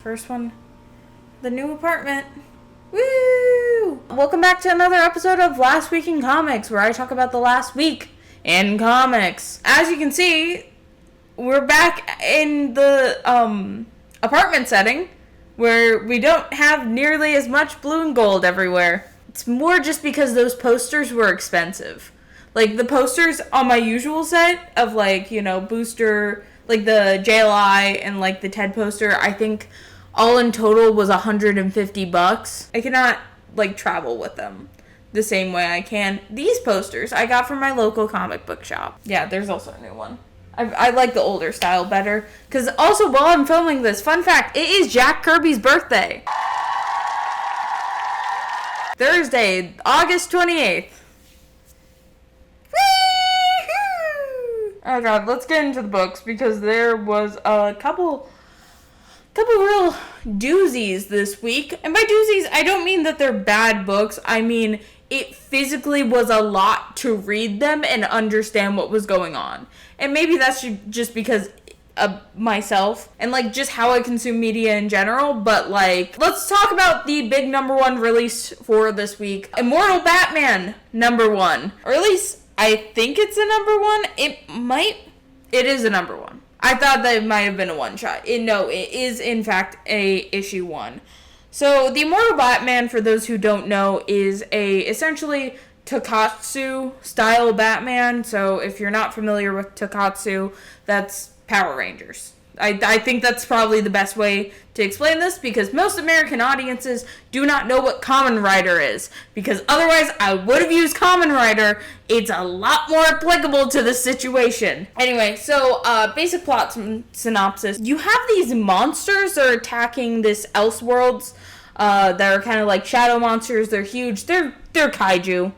First one, the new apartment. Woo! Welcome back to another episode of Last Week in Comics, where I talk about the last week in comics. As you can see, we're back in the apartment setting, where we don't have nearly as much blue and gold everywhere. It's more just because those posters were expensive. Like, the posters on my usual set of, Booster, like the JLI and, the Ted poster, I think all in total was $150. I cannot, travel with them the same way I can. These posters I got from my local comic book shop. Yeah, there's also a new one. I like the older style better. Because also, while I'm filming this, fun fact, it is Jack Kirby's birthday. Thursday, August 28th. Oh god, let's get into the books, because there was a couple real doozies this week. And by doozies, I don't mean that they're bad books. I mean, it physically was a lot to read them and understand what was going on. And maybe that's just because of myself and, just how I consume media in general. But, let's talk about the big number one release for this week. Immortal Batman, number one. Or at least, I think it's a number one. It is a number one. I thought that it might have been a one-shot. No, it is, in fact, a issue one. So, the Immortal Batman, for those who don't know, is essentially Tokusatsu-style Batman. So, if you're not familiar with Tokusatsu, that's Power Rangers. I think that's probably the best way to explain this, because most American audiences do not know what Kamen Rider is, because otherwise I would have used Kamen Rider. It's a lot more applicable to the situation. Anyway, so basic plot synopsis. You have these monsters that are attacking this Elseworlds that are kind of like shadow monsters. They're huge. They're kaiju.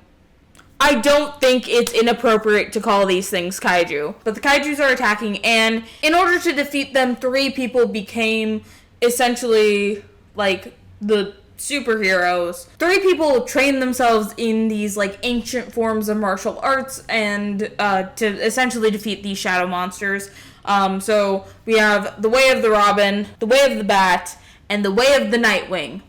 I don't think it's inappropriate to call these things kaiju. But the kaijus are attacking, and in order to defeat them, 3 people became essentially, the superheroes. 3 people trained themselves in these, ancient forms of martial arts and to essentially defeat these shadow monsters. So we have the Way of the Robin, the Way of the Bat, and the Way of the Nightwing.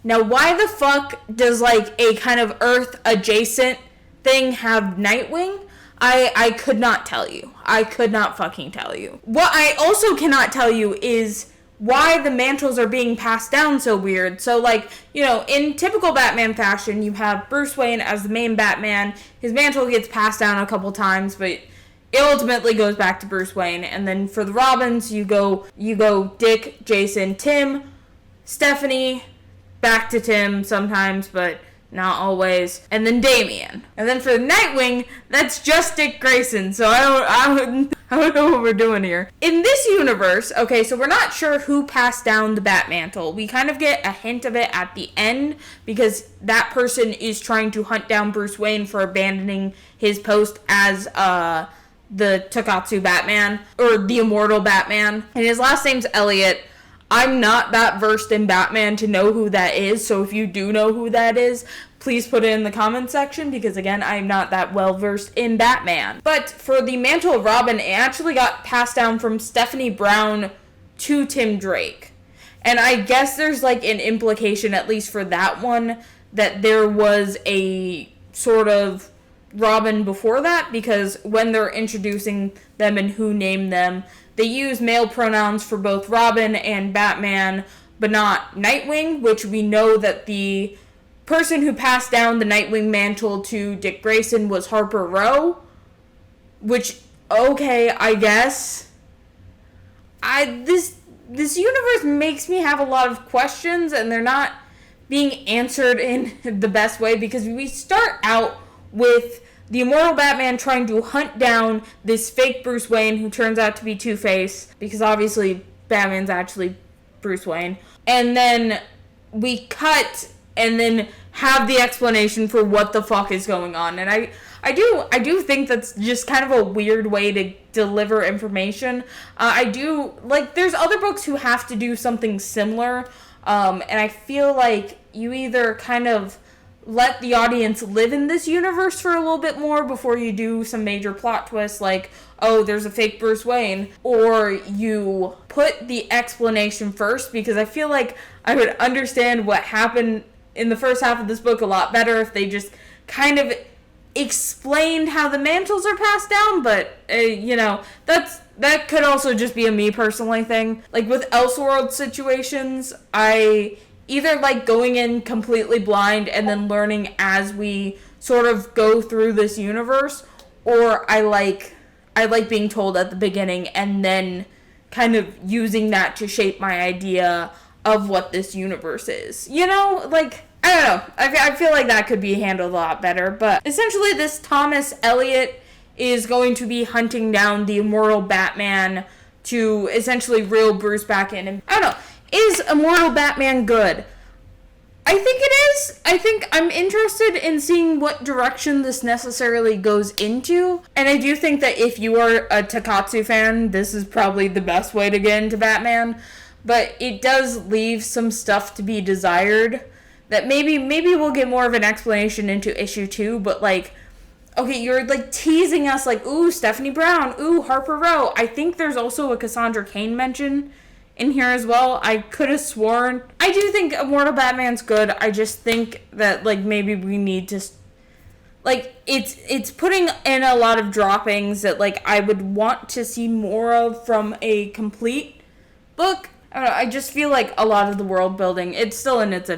Now, why the fuck does, a kind of Earth-adjacent thing have Nightwing? I could not tell you. I could not fucking tell you. What I also cannot tell you is why the mantles are being passed down so weird. So, in typical Batman fashion, you have Bruce Wayne as the main Batman. His mantle gets passed down a couple times, but it ultimately goes back to Bruce Wayne. And then for the Robins, you go Dick, Jason, Tim, Stephanie, back to Tim sometimes, but not always. And then Damian. And then for the Nightwing, that's just Dick Grayson. So I don't know what we're doing here. In this universe, okay, so we're not sure who passed down the Batmantle. We kind of get a hint of it at the end, because that person is trying to hunt down Bruce Wayne for abandoning his post as the Tokusatsu Batman, or the Immortal Batman. And his last name's Elliot. I'm not that versed in Batman to know who that is, so if you do know who that is, please put it in the comment section, because again, I'm not that well versed in Batman. But for the Mantle of Robin, it actually got passed down from Stephanie Brown to Tim Drake. And I guess there's an implication, at least for that one, that there was a sort of Robin before that, because when they're introducing them and who named them, they use male pronouns for both Robin and Batman, but not Nightwing, which we know that the person who passed down the Nightwing mantle to Dick Grayson was Harper Row, which, okay, I guess. This universe makes me have a lot of questions, and they're not being answered in the best way, because we start out with the Immortal Batman trying to hunt down this fake Bruce Wayne, who turns out to be Two-Face, because obviously Batman's actually Bruce Wayne. And then we cut and then have the explanation for what the fuck is going on. And I do think that's just kind of a weird way to deliver information. There's other books who have to do something similar, and I feel like you either kind of let the audience live in this universe for a little bit more before you do some major plot twists like, oh, there's a fake Bruce Wayne, or you put the explanation first, because I feel like I would understand what happened in the first half of this book a lot better if they just kind of explained how the mantles are passed down, but, that could also just be a me personally thing. Like, with Elseworld situations, I either like going in completely blind and then learning as we sort of go through this universe, or I like being told at the beginning and then kind of using that to shape my idea of what this universe is. I don't know. I feel like that could be handled a lot better. But essentially, this Thomas Elliot is going to be hunting down the immortal Batman to essentially reel Bruce back in. And I don't know. Is immortal Batman good? I think it is. I think I'm interested in seeing what direction this necessarily goes into. And I do think that if you are a Takatsu fan, this is probably the best way to get into Batman. But it does leave some stuff to be desired that maybe we'll get more of an explanation into issue 2. But, okay, you're, teasing us, ooh, Stephanie Brown, ooh, Harper Row. I think there's also a Cassandra Cain mention in here as well. I could have sworn. I do think Immortal Batman's good. I just think that, maybe we need to, it's putting in a lot of droppings that, I would want to see more of from a complete book. I don't know, I just feel like a lot of the world building, it's still in its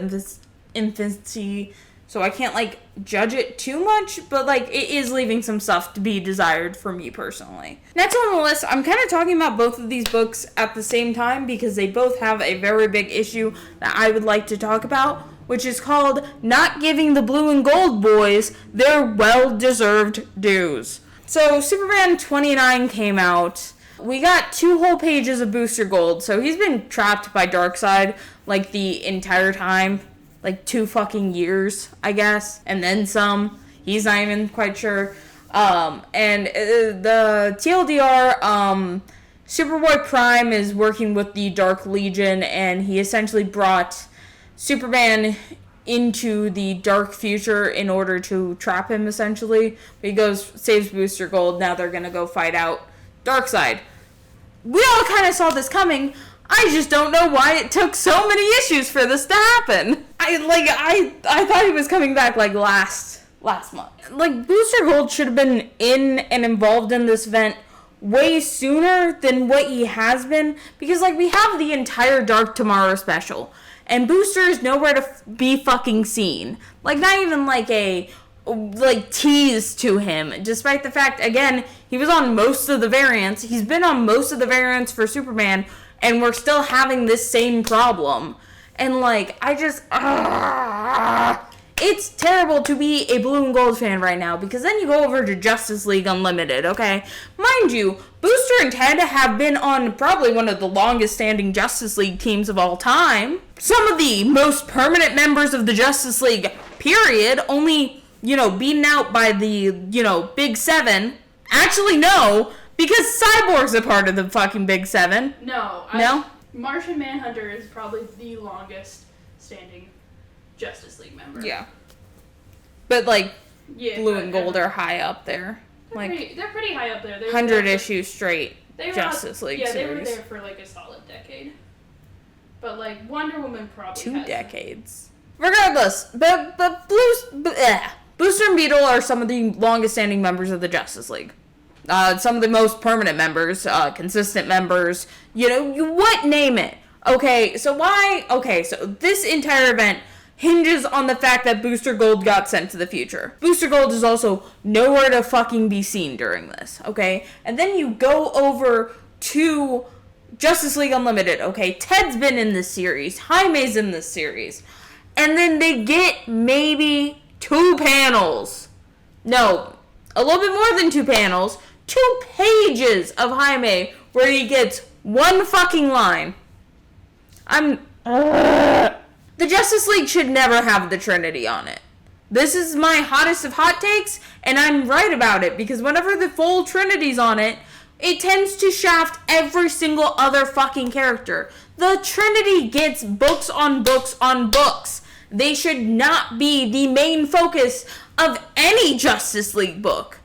infancy, so I can't, judge it too much, but, it is leaving some stuff to be desired for me personally. Next on the list, I'm kind of talking about both of these books at the same time because they both have a very big issue that I would like to talk about, which is called Not Giving the Blue and Gold Boys Their Well-Deserved Dues. So, Superman 29 came out. We got 2 whole pages of Booster Gold, so he's been trapped by Darkseid, the entire time. 2 fucking years, I guess, and then some. He's not even quite sure. And the TLDR, Superboy Prime is working with the Dark Legion, and he essentially brought Superman into the dark future in order to trap him, essentially. He goes, saves Booster Gold, now they're gonna go fight out Darkseid. We all kind of saw this coming. I just don't know why it took so many issues for this to happen. I thought he was coming back last month. Booster Gold should have been in and involved in this event way sooner than what he has been, because we have the entire Dark Tomorrow special and Booster is nowhere to be fucking seen. Not even a tease to him, despite the fact, again, he was on most of the variants. He's been on most of the variants for Superman, and we're still having this same problem. And, it's terrible to be a Blue and Gold fan right now, because then you go over to Justice League Unlimited, okay? Mind you, Booster and Ted have been on probably one of the longest standing Justice League teams of all time. Some of the most permanent members of the Justice League, period, only, beaten out by the, Big Seven. Actually, no, because Cyborg's a part of the fucking Big Seven. No? Martian Manhunter is probably the longest standing Justice League member. Yeah. But, Blue and Gold are high up there. They're pretty high up there. 100 issues straight Justice League series. Yeah, they were there for, a solid decade. But, Wonder Woman probably 2 decades. Regardless, but Booster and Beetle are some of the longest standing members of the Justice League. Some of the most permanent members, consistent members, name it. Okay, so this entire event hinges on the fact that Booster Gold got sent to the future. Booster Gold is also nowhere to fucking be seen during this, okay? And then you go over to Justice League Unlimited, okay? Ted's been in this series, Jaime's in this series, and then they get maybe 2 panels. No, a little bit more than 2 panels. 2 pages of Jaime where he gets 1 fucking line. The Justice League should never have the Trinity on it. This is my hottest of hot takes, and I'm right about it, because whenever the full Trinity's on it, it tends to shaft every single other fucking character. The Trinity gets books on books on books. They should not be the main focus of any Justice League book.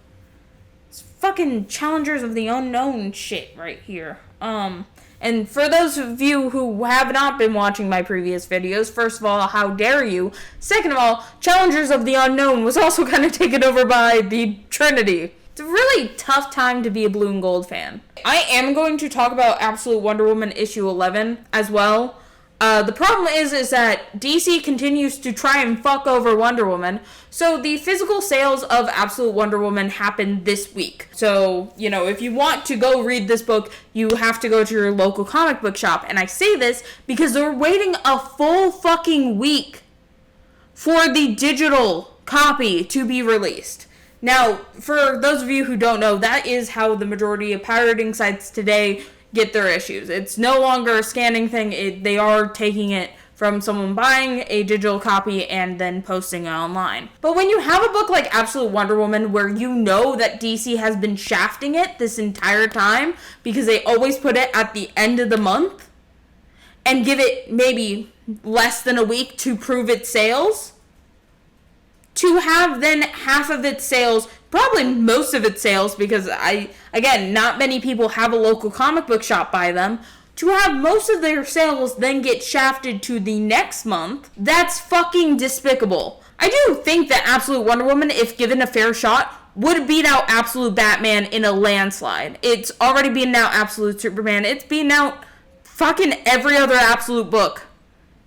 It's fucking Challengers of the Unknown shit right here. And for those of you who have not been watching my previous videos, first of all, how dare you? Second of all, Challengers of the Unknown was also kind of taken over by the Trinity. It's a really tough time to be a blue and gold fan. I am going to talk about Absolute Wonder Woman issue 11 as well. The problem is that DC continues to try and fuck over Wonder Woman. So the physical sales of Absolute Wonder Woman happened this week. So, if you want to go read this book, you have to go to your local comic book shop. And I say this because they're waiting a full fucking week for the digital copy to be released. Now, for those of you who don't know, that is how the majority of pirating sites today get their issues. It's no longer a scanning thing. They are taking it from someone buying a digital copy and then posting it online. But when you have a book like Absolute Wonder Woman where you know that DC has been shafting it this entire time because they always put it at the end of the month and give it maybe less than a week to prove its sales, to have then half of its sales, probably most of its sales, because not many people have a local comic book shop buy them, to have most of their sales then get shafted to the next month, that's fucking despicable. I do think that Absolute Wonder Woman, if given a fair shot, would beat out Absolute Batman in a landslide. It's already beaten out Absolute Superman. It's beaten out fucking every other Absolute book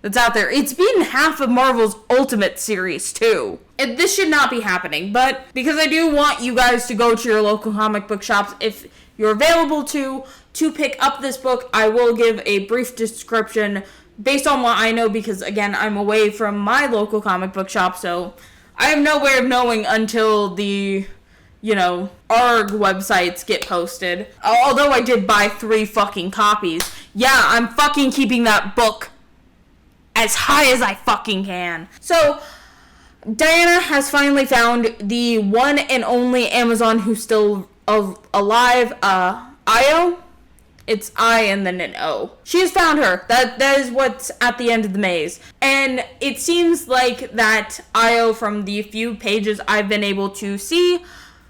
that's out there. It's beaten half of Marvel's Ultimate series, too. This should not be happening, but because I do want you guys to go to your local comic book shops, if you're available to pick up this book, I will give a brief description based on what I know, because, again, I'm away from my local comic book shop, so I have no way of knowing until the, ARG websites get posted. Although I did buy 3 fucking copies. Yeah, I'm fucking keeping that book as high as I fucking can. So, Diana has finally found the one and only Amazon who's still alive, Io. It's I and then an O. She has found her. That is what's at the end of the maze. And it seems like that Io, from the few pages I've been able to see,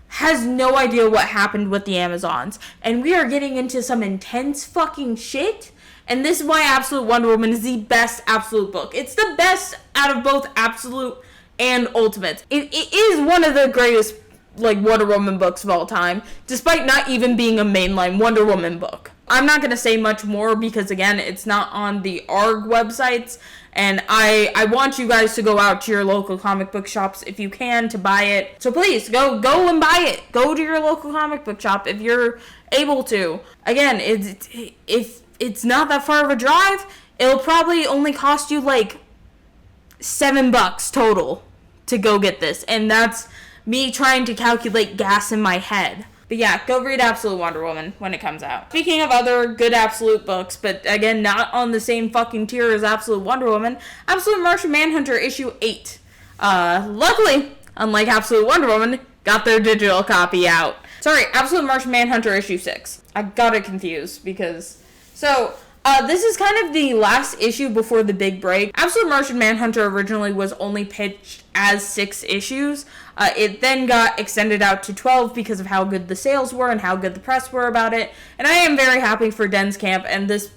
has no idea what happened with the Amazons. And we are getting into some intense fucking shit. And this is why Absolute Wonder Woman is the best Absolute book. It's the best out of both Absolute and Ultimate. It is one of the greatest, Wonder Woman books of all time, despite not even being a mainline Wonder Woman book. I'm not going to say much more because, again, it's not on the ARG websites, and I want you guys to go out to your local comic book shops if you can to buy it. So please, go and buy it. Go to your local comic book shop if you're able to. Again, if it's not that far of a drive, it'll probably only cost you $7 total to go get this, and that's me trying to calculate gas in my head. But yeah, go read Absolute Wonder Woman when it comes out. Speaking of other good Absolute books, but again, not on the same fucking tier as Absolute Wonder Woman, Absolute Martian Manhunter issue 8. Luckily, unlike Absolute Wonder Woman, got their digital copy out. Sorry, Absolute Martian Manhunter issue 6. I got it confused because... So, this is kind of the last issue before the big break. Absolute Martian Manhunter originally was only pitched as 6 issues. It then got extended out to 12 because of how good the sales were and how good the press were about it. And I am very happy for Den's Camp, and this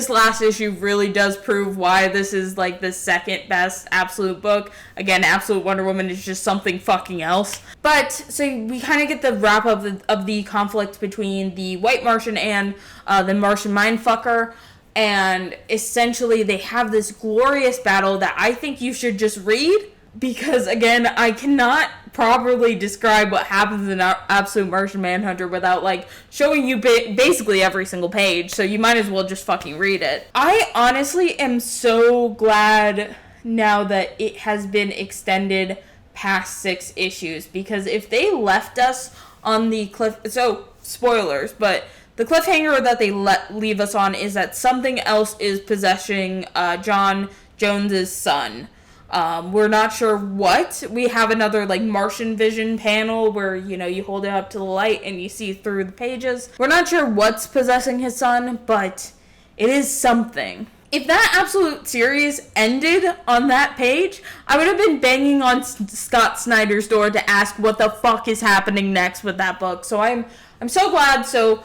last issue really does prove why this is the second best Absolute book. Again, Absolute Wonder Woman is just something fucking else. But, so we kind of get the wrap up of the conflict between the White Martian and the Martian Mindfucker. And essentially they have this glorious battle that I think you should just read. Because, again, I cannot properly describe what happens in Absolute Martian Manhunter without, showing you basically every single page. So you might as well just fucking read it. I honestly am so glad now that it has been extended past 6 issues. Because if they left us on the cliff... So, spoilers, but... The cliffhanger that they leave us on is that something else is possessing John Jones's son. We're not sure what. We have another Martian vision panel where, you hold it up to the light and you see through the pages. We're not sure what's possessing his son, but it is something. If that Absolute series ended on that page, I would have been banging on Scott Snyder's door to ask what the fuck is happening next with that book. So I'm so glad. So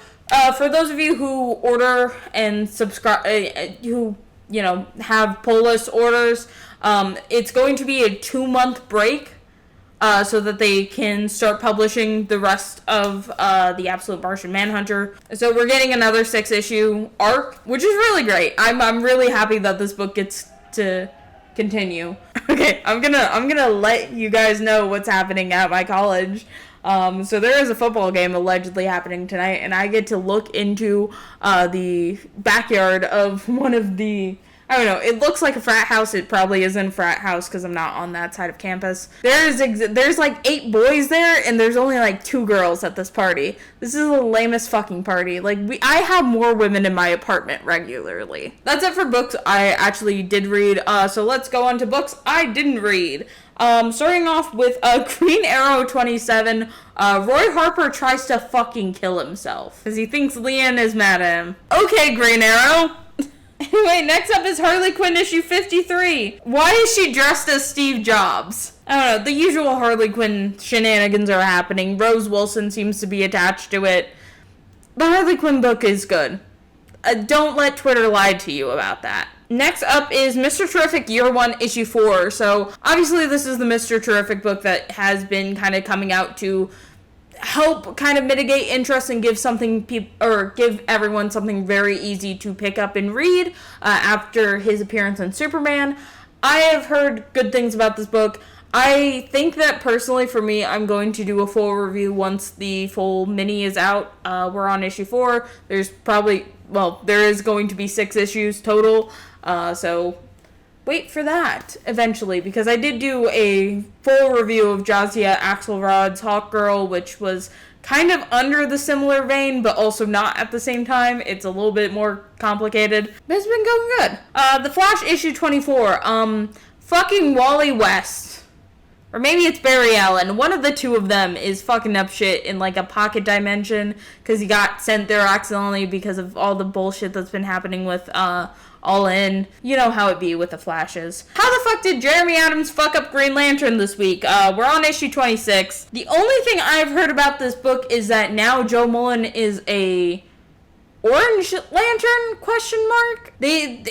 for those of you who order and subscribe, who have pull list orders, it's going to be a 2-month break. So that they can start publishing the rest of the Absolute Martian Manhunter. So we're getting another 6-issue arc, which is really great. I'm really happy that this book gets to continue. Okay, I'm gonna let you guys know what's happening at my college. So there is a football game allegedly happening tonight, and I get to look into the backyard of one of the... I don't know, it looks like a frat house. It probably isn't a frat house because I'm not on that side of campus. There's like 8 boys there, and there's only like 2 girls at this party. This is the lamest fucking party. Like, I have more women in my apartment regularly. That's it for books I actually did read. So let's go on to books I didn't read. Starting off with Green Arrow 27, Roy Harper tries to fucking kill himself because he thinks Leanne is mad at him. Okay, Green Arrow. Anyway, next up is Harley Quinn issue 53. Why is she dressed as Steve Jobs? I don't know, the usual Harley Quinn shenanigans are happening. Rose Wilson seems to be attached to it. The Harley Quinn book is good. Don't let Twitter lie to you about that. Next up is Mr. Terrific Year 1 issue 4. So, obviously this is the Mr. Terrific book that has been kind of coming out to help kind of mitigate interest and give give everyone something very easy to pick up and read after his appearance on Superman. I have heard good things about this book. I think that personally for me, I'm going to do a full review once the full mini is out. We're on issue 4. There is going to be 6 issues total. So wait for that eventually, because I did do a full review of Jadzia Axelrod's Hawkgirl, which was kind of under the similar vein, but also not at the same time. It's a little bit more complicated, but it's been going good. The Flash issue 24, fucking Wally West, or maybe it's Barry Allen, one of the two of them is fucking up shit in like a pocket dimension, because he got sent there accidentally because of all the bullshit that's been happening with, All In. You know how it be with the Flashes. How the fuck did Jeremy Adams fuck up Green Lantern this week? We're on issue 26. The only thing I've heard about this book is that now Joe Mullen is a Orange Lantern, question mark? He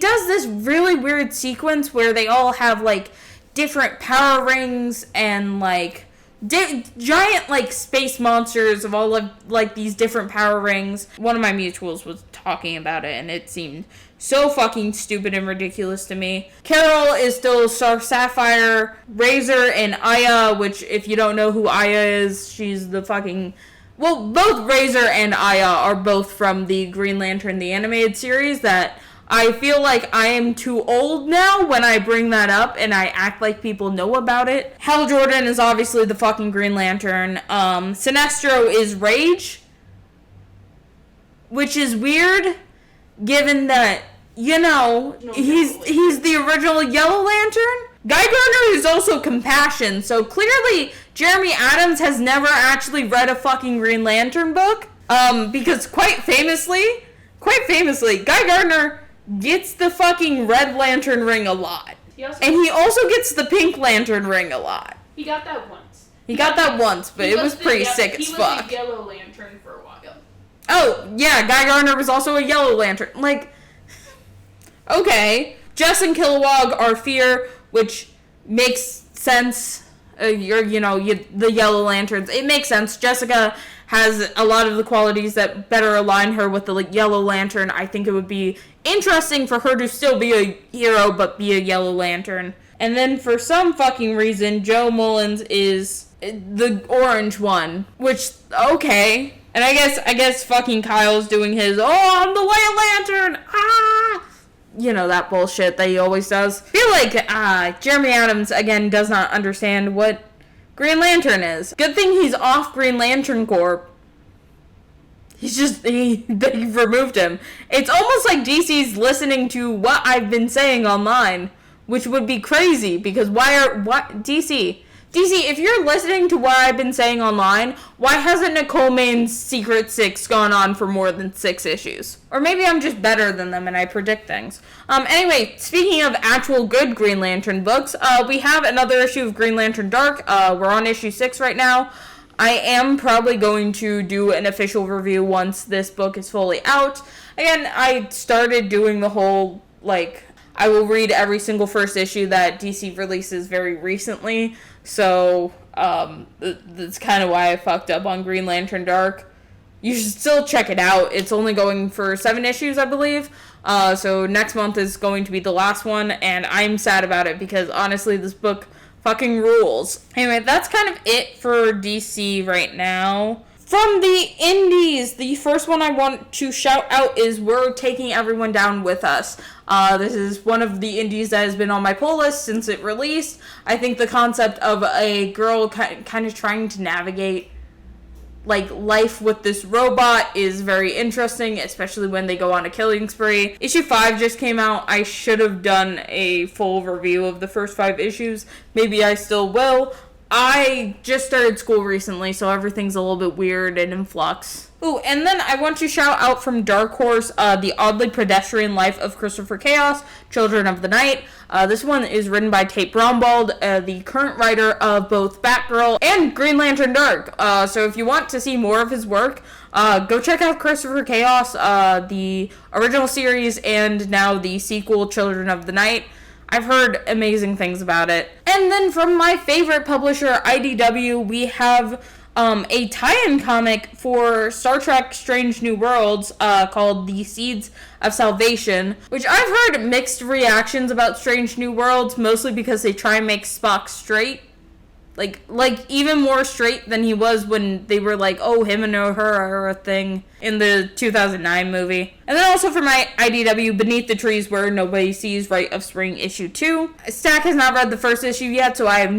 does this really weird sequence where they all have, like, different power rings and, like, giant, like, space monsters of all of, like, these different power rings. One of my mutuals was talking about it, and it seemed so fucking stupid and ridiculous to me. Carol is still Star Sapphire, Razor, and Aya, which, if you don't know who Aya is, she's the fucking... Well, both Razor and Aya are both from the Green Lantern, the animated series, that... I feel like I am too old now when I bring that up and I act like people know about it. Hal Jordan is obviously the fucking Green Lantern. Sinestro is Rage, which is weird given that, he's the original Yellow Lantern. Guy Gardner is also Compassion, so clearly Jeremy Adams has never actually read a fucking Green Lantern book. Because quite famously, Guy Gardner gets the fucking Red Lantern ring a lot. He also gets the Pink Lantern ring a lot. He got that once. But it was pretty sick as fuck. He was a Yellow Lantern for a while. Oh, yeah, Guy Gardner was also a Yellow Lantern. Like, okay. Jess and Kilowog are Fear, which makes sense. The Yellow Lanterns. It makes sense. Jessica has a lot of the qualities that better align her with the Yellow Lantern. I think it would be interesting for her to still be a hero, but be a Yellow Lantern. And then for some fucking reason, Joe Mullins is the orange one, which, okay. And I guess fucking Kyle's doing his, I'm the White Lantern, that bullshit that he always does. I feel like Jeremy Adams, again, does not understand what Green Lantern is. Good thing he's off Green Lantern Corp. They removed him. It's almost like DC's listening to what I've been saying online, which would be crazy, because DC, DC, if you're listening to what I've been saying online, why hasn't Nicole Main's Secret Six gone on for more than 6 issues? Or maybe I'm just better than them and I predict things. Anyway, speaking of actual good Green Lantern books, we have another issue of Green Lantern Dark. We're on issue 6 right now. I am probably going to do an official review once this book is fully out. Again, I started doing the whole, I will read every single first issue that DC releases very recently. So, that's kind of why I fucked up on Green Lantern Dark. You should still check it out. It's only going for 7 issues, I believe. So next month is going to be the last one, and I'm sad about it because honestly, this book fucking rules. Anyway, that's kind of it for DC right now. From the indies, the first one I want to shout out is We're Taking Everyone Down With Us. This is one of the indies that has been on my pull list since it released. I think the concept of a girl kind of trying to navigate life with this robot is very interesting, especially when they go on a killing spree. Issue 5 just came out. I should have done a full review of the first 5 issues. Maybe I still will. I just started school recently, so everything's a little bit weird and in flux. Ooh, and then I want to shout out from Dark Horse, The Oddly Pedestrian Life of Christopher Chaos, Children of the Night. This one is written by Tate Brombald, the current writer of both Batgirl and Green Lantern Dark. So if you want to see more of his work, go check out Christopher Chaos, the original series, and now the sequel, Children of the Night. I've heard amazing things about it. And then from my favorite publisher, IDW, we have a tie-in comic for Star Trek Strange New Worlds called The Seeds of Salvation, which I've heard mixed reactions about Strange New Worlds, mostly because they try and make Spock straight. Like even more straight than he was when they were like, oh, him and her are a thing in the 2009 movie. And then also for my IDW, Beneath the Trees Where Nobody Sees, Rite of Spring, issue 2. Stack has not read the first issue yet, so I have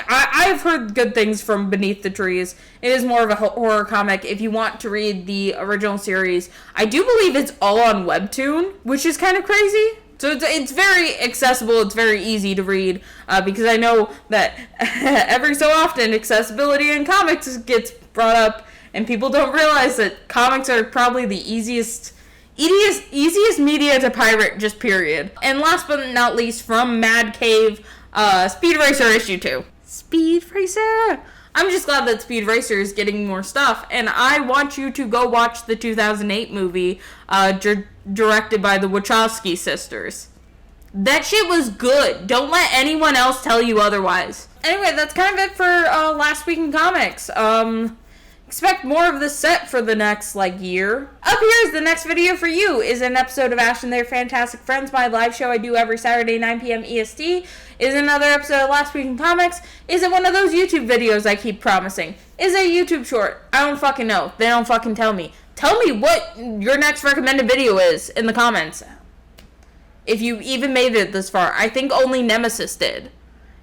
I've heard good things from Beneath the Trees. It is more of a horror comic. If you want to read the original series, I do believe it's all on Webtoon, which is kind of crazy. So it's very accessible, it's very easy to read, because I know that every so often accessibility in comics gets brought up, and people don't realize that comics are probably the easiest media to pirate, just period. And last but not least, from Mad Cave, Speed Racer issue 2. Speed Racer! I'm just glad that Speed Racer is getting more stuff, and I want you to go watch the 2008 movie directed by the Wachowski sisters. That shit was good. Don't let anyone else tell you otherwise. Anyway, that's kind of it for Last Week in Comics. Expect more of this set for the next, year. Up here is the next video for you, is an episode of Ash and Their Fantastic Friends, my live show I do every Saturday, 9 p.m. EST. Is another episode of Last Week in Comics. Is it one of those YouTube videos I keep promising? Is it a YouTube short? I don't fucking know. They don't fucking tell me. Tell me what your next recommended video is in the comments. If you even made it this far. I think only Nemesis did.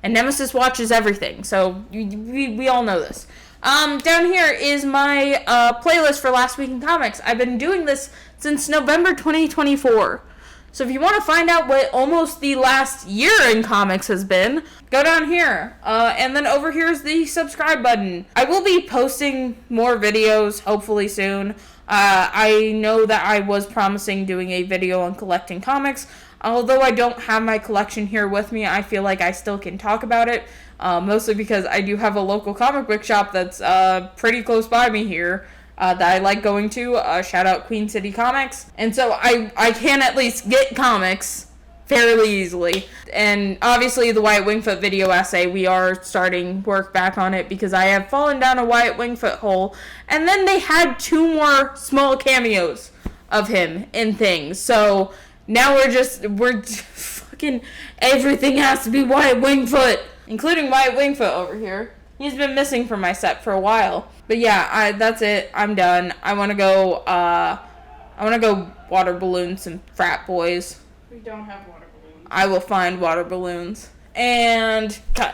And Nemesis watches everything, so we all know this. Down here is my playlist for Last Week in Comics. I've been doing this since November 2024. So if you want to find out what almost the last year in comics has been, go down here. And then over here is the subscribe button. I will be posting more videos, hopefully soon. I know that I was promising doing a video on collecting comics. Although I don't have my collection here with me, I feel like I still can talk about it. Mostly because I do have a local comic book shop that's pretty close by me here that I like going to. Shout out Queen City Comics. And so I can at least get comics fairly easily. And obviously the Wyatt Wingfoot video essay, we are starting work back on it because I have fallen down a Wyatt Wingfoot hole. And then they had 2 more small cameos of him in things. So now we're fucking, everything has to be Wyatt Wingfoot. Including Wyatt Wingfoot over here. He's been missing from my set for a while. But yeah, that's it. I'm done. I want to go water balloon some frat boys. We don't have water balloons. I will find water balloons. And cut.